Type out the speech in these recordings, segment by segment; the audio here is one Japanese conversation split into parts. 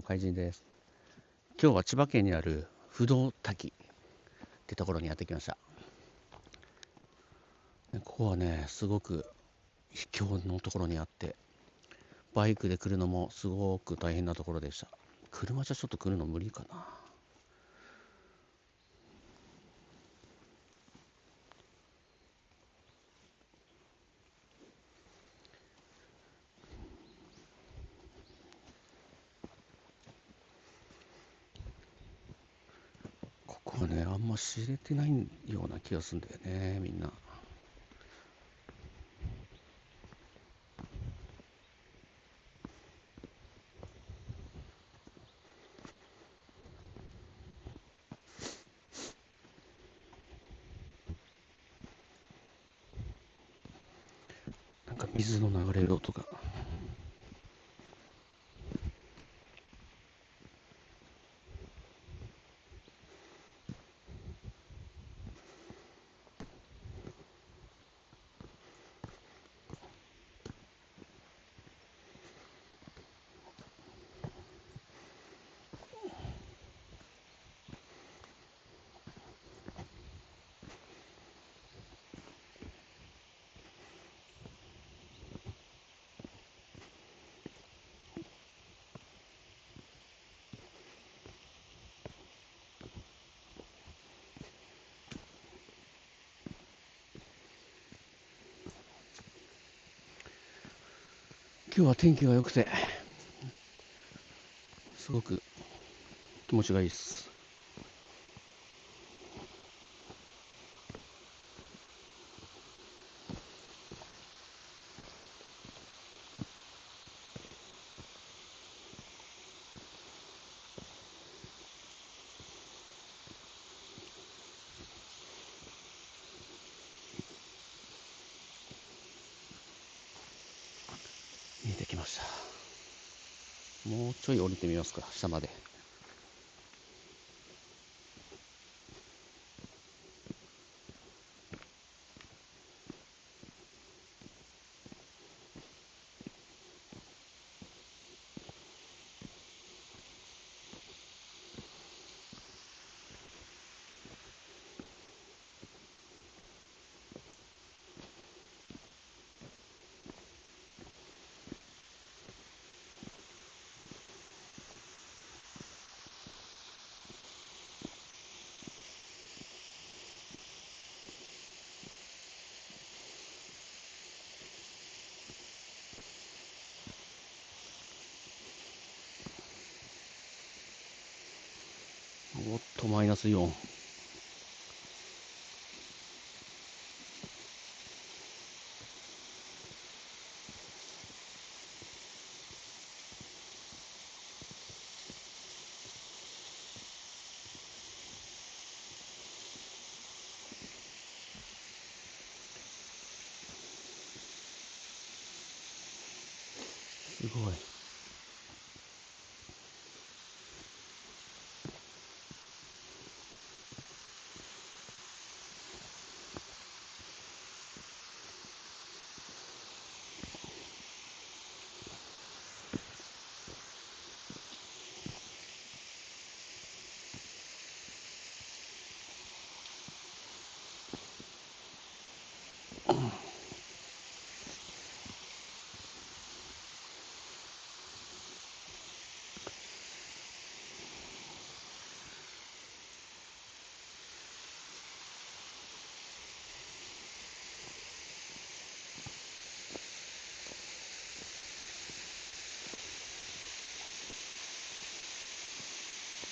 怪人です。今日は千葉県にある不動滝ってところにやってきました。ここはね、すごく秘境のところにあって、バイクで来るのもすごく大変なところでした。車じゃちょっと来るの無理かな。ここはね、あんま知れてないような気がするんだよね、みんな。なんか水の流れる音が。今日は天気が良くて、すごく気持ちがいいです。見えてきました。もうちょい降りてみますか、下まで。おっと、マイナス4。すごい。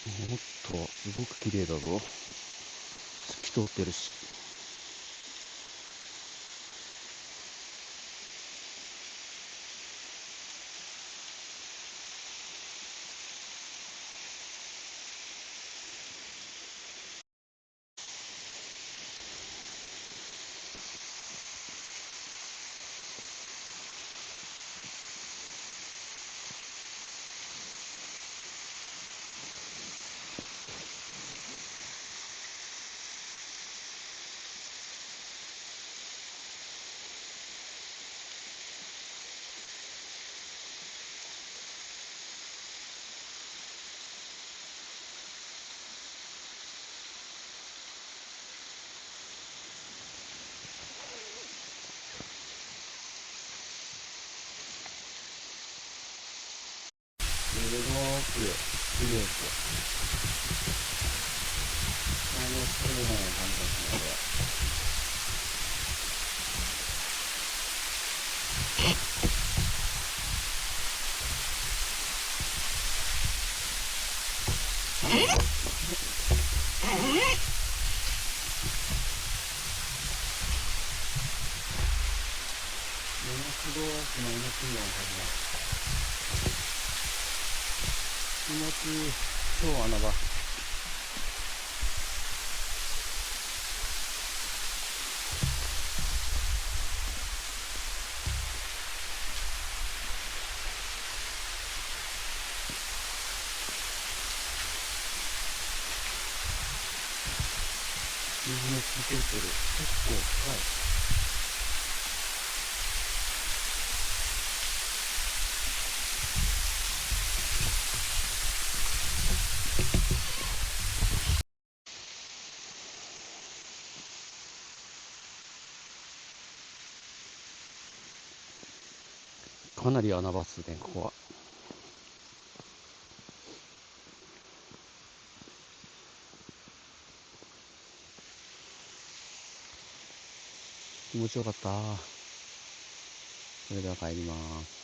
おっと、すごく綺麗だぞ。透き通ってるし。すごく綺麗ですよ。楽しいね、感じですね、これ。ものすごくマイナスイオンを感じます。気持ちいい。超穴場。水の透き通ってる。結構深い。かなり穴場っすね、ここは。気持ちよかった。それでは帰ります。